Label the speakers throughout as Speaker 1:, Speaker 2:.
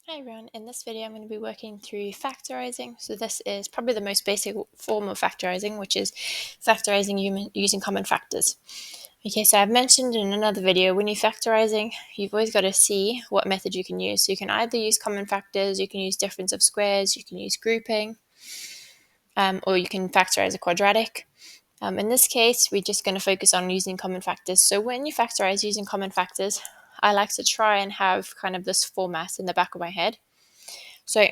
Speaker 1: Hi everyone, in this video I'm going to be working through factorising. So this is probably the most basic form of factorising, which is factorising using common factors. Okay, so I've mentioned in another video, when you're factorising, you've always got to see what method you can use. So you can either use common factors, you can use difference of squares, you can use grouping, or you can factorise a quadratic. In this case, we're just going to focus on using common factors. So when you factorise using common factors, I like to try and have kind of this format in the back of my head. So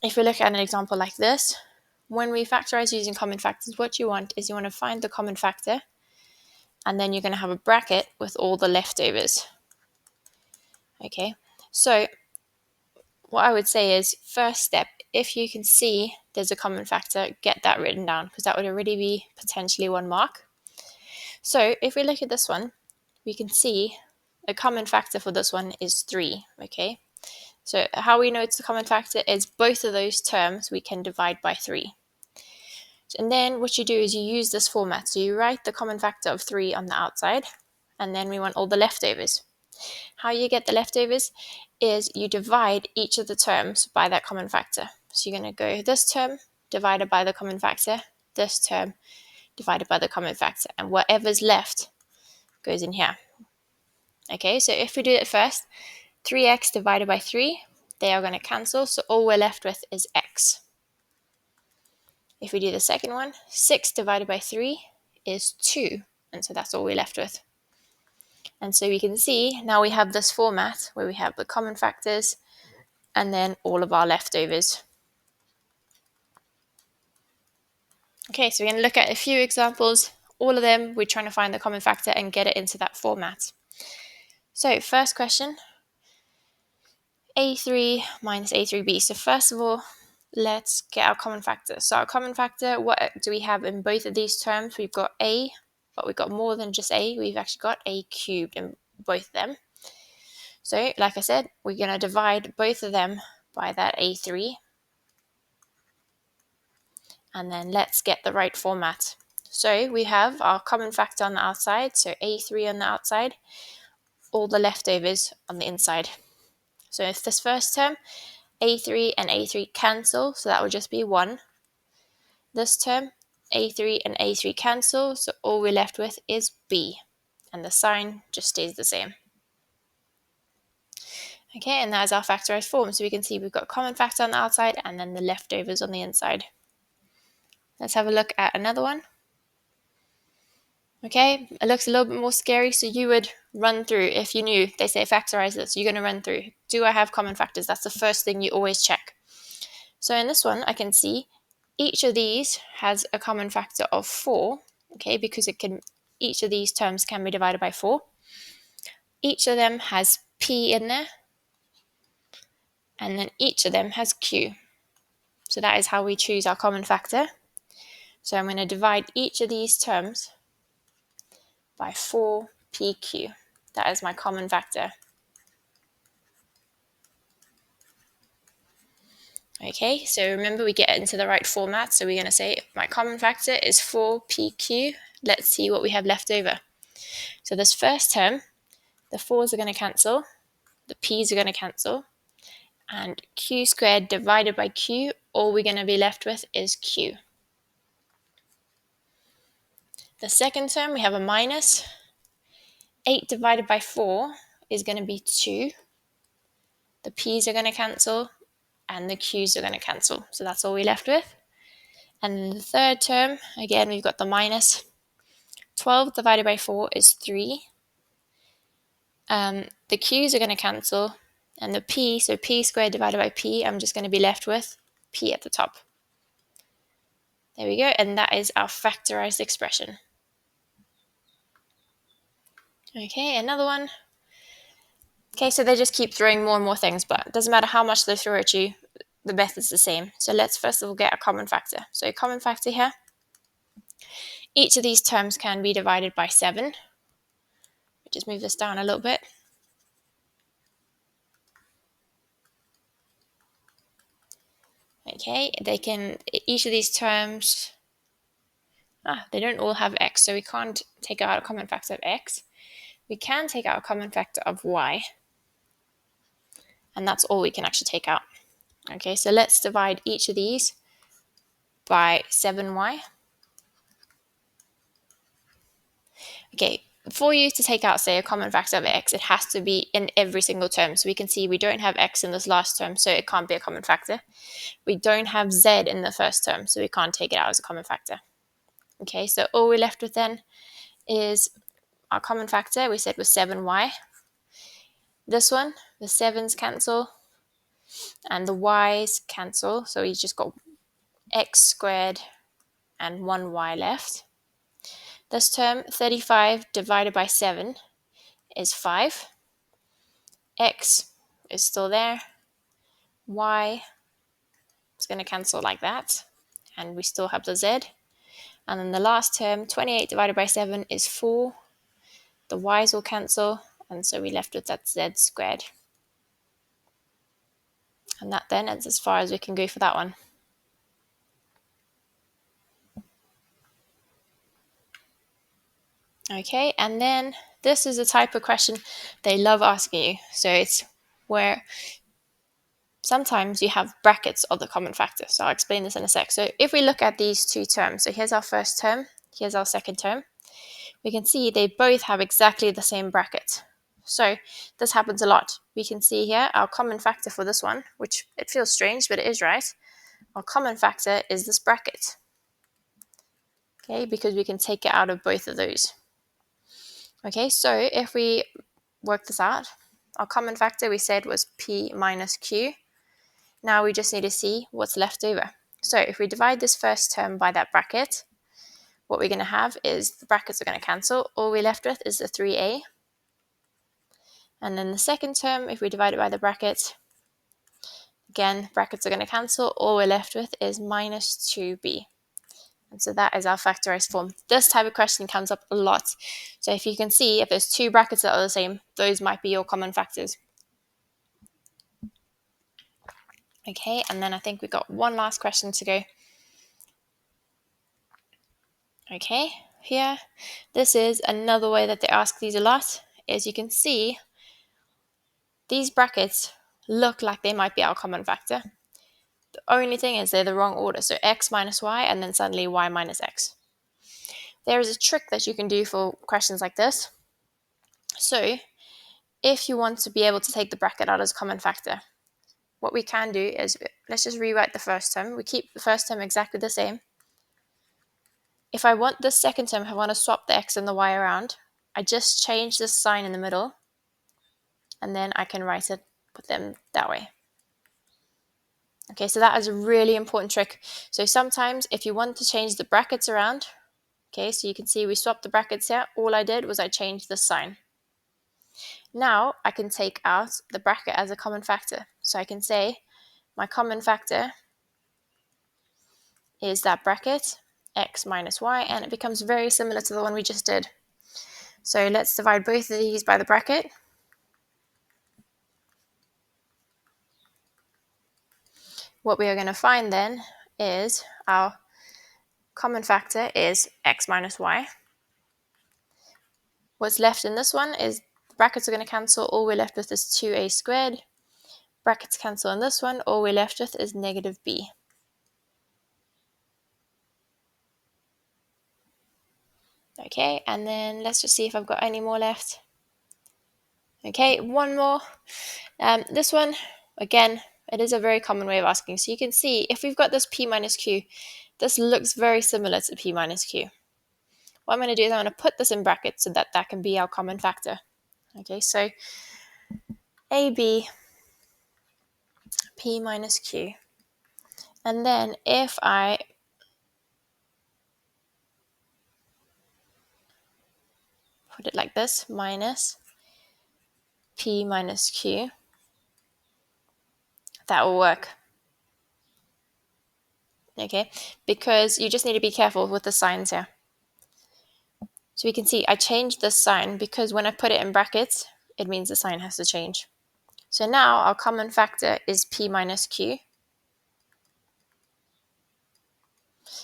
Speaker 1: if we look at an example like this, when we factorize using common factors, what you want is you want to find the common factor, and then you're going to have a bracket with all the leftovers. Okay, so what I would say is, first step, if you can see there's a common factor, get that written down, because that would already be potentially 1 mark. So if we look at this one, we can see a common factor for this one is 3, okay? So how we know it's a common factor is both of those terms we can divide by 3. And then what you do is you use this format. So you write the common factor of 3 on the outside, and then we want all the leftovers. How you get the leftovers is you divide each of the terms by that common factor. So you're going to go this term divided by the common factor, this term divided by the common factor, and whatever's left goes in here. Okay, so if we do it first, 3x divided by 3, they are going to cancel, so all we're left with is x. If we do the second one, 6 divided by 3 is 2, and so that's all we're left with. And so we can see now we have this format where we have the common factors and then all of our leftovers. Okay, so we're going to look at a few examples. All of them, we're trying to find the common factor and get it into that format. So first question, a3 minus a3b. So first of all, let's get our common factor. So our common factor, what do we have in both of these terms? We've got a, but we've got more than just a. We've actually got a cubed in both of them. So like I said, we're going to divide both of them by that a3. And then let's get the right format. So we have our common factor on the outside, so a3 on the outside, all the leftovers on the inside. So if this first term, a3 and a3 cancel, so that would just be 1. This term, a3 and a3 cancel, so all we're left with is b, and the sign just stays the same. Okay, and that is our factorized form. So we can see we've got common factor on the outside and then the leftovers on the inside. Let's have a look at another one. Okay, it looks a little bit more scary, so you would run through, if you knew they say factorize this, you're going to run through, do I have common factors? That's the first thing you always check. So in this one, I can see each of these has a common factor of 4, okay, because each of these terms can be divided by 4. Each of them has p in there, and then each of them has q. So that is how we choose our common factor. So I'm going to divide each of these terms by 4pq. That is my common factor. Okay, so remember we get into the right format. So we're going to say my common factor is 4pq. Let's see what we have left over. So this first term, the 4's are going to cancel, the p's are going to cancel, and q squared divided by q, all we're going to be left with is q. The second term, we have a minus. 8 divided by 4 is going to be 2. The p's are going to cancel, and the q's are going to cancel. So that's all we're left with. And then the third term, again, we've got the minus. 12 divided by 4 is 3. The q's are going to cancel, and the p, so p squared divided by p, I'm just going to be left with p at the top. There we go, and that is our factorized expression. Okay, another one. Okay, so they just keep throwing more and more things, but it doesn't matter how much they throw at you, the method's the same. So let's first of all get a common factor. So a common factor here. Each of these terms can be divided by 7. Just move this down a little bit. Okay, each of these terms, they don't all have x, so we can't take out a common factor of x. We can take out a common factor of y. and that's all we can actually take out. Okay, so let's divide each of these by 7y. Okay, for you to take out, say, a common factor of x, it has to be in every single term. So we can see we don't have x in this last term, so it can't be a common factor. We don't have z in the first term, so we can't take it out as a common factor. Okay, so all we're left with then is our common factor, we said was 7y. This one, the 7's cancel, and the y's cancel, so we just got x squared and 1y left. This term, 35 divided by 7 is 5. X is still there. Y is going to cancel like that. And we still have the z. And then the last term, 28 divided by 7 is 4. The y's will cancel. And so we're left with that z squared. And that then is as far as we can go for that one. Okay, and then this is a type of question they love asking you. So it's where sometimes you have brackets of the common factor. So I'll explain this in a sec. So if we look at these two terms, so here's our first term, here's our second term, we can see they both have exactly the same bracket. So this happens a lot. We can see here our common factor for this one, which it feels strange, but it is right. Our common factor is this bracket. Okay, because we can take it out of both of those. Okay, so if we work this out, our common factor we said was p minus q. Now we just need to see what's left over. So if we divide this first term by that bracket, what we're going to have is the brackets are going to cancel. All we're left with is the 3a. And then the second term, if we divide it by the bracket, again, brackets are going to cancel. All we're left with is minus 2b. And so that is our factorized form. This type of question comes up a lot. So if you can see, if there's two brackets that are the same, those might be your common factors. Okay, and then I think we've got one last question to go. Okay, here, this is another way that they ask these a lot. As you can see, these brackets look like they might be our common factor. The only thing is they're the wrong order. So x minus y and then suddenly y minus x. There is a trick that you can do for questions like this. So if you want to be able to take the bracket out as a common factor, what we can do is, let's just rewrite the first term. We keep the first term exactly the same. If I want this second term, I want to swap the x and the y around, I just change this sign in the middle, and then I can write it, put them that way. Okay, so that is a really important trick. So sometimes if you want to change the brackets around, okay, so you can see we swapped the brackets here. All I did was I changed the sign. Now I can take out the bracket as a common factor. So I can say my common factor is that bracket, x minus y, and it becomes very similar to the one we just did. So let's divide both of these by the bracket. What we are going to find then is our common factor is x minus y. What's left in this one is the brackets are going to cancel. All we're left with is 2a squared. Brackets cancel in this one. All we're left with is negative b. Okay, and then let's just see if I've got any more left. Okay, one more. This one, again, it is a very common way of asking. So you can see if we've got this p minus q, this looks very similar to p minus q. What I'm going to do is I'm going to put this in brackets so that that can be our common factor. Okay, so AB p minus q. And then if I put it like this, minus p minus q, that will work. Okay, because you just need to be careful with the signs here. So we can see I changed this sign because when I put it in brackets, it means the sign has to change. So now our common factor is p minus q.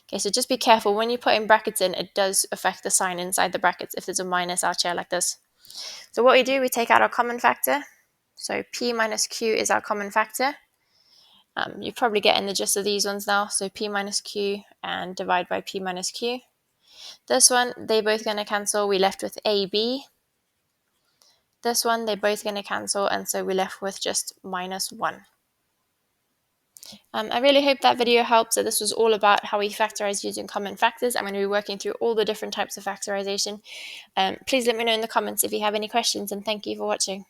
Speaker 1: Okay, so just be careful when you put in brackets in, it does affect the sign inside the brackets if there's a minus out here like this. So what we do, we take out our common factor. So p minus q is our common factor. You're probably getting the gist of these ones now. So p minus q and divide by p minus q. This one, they're both going to cancel. We're left with ab. This one, they're both going to cancel, and so we're left with just minus 1. I really hope that video helped. So this was all about how we factorize using common factors. I'm going to be working through all the different types of factorization. Please let me know in the comments if you have any questions, and thank you for watching.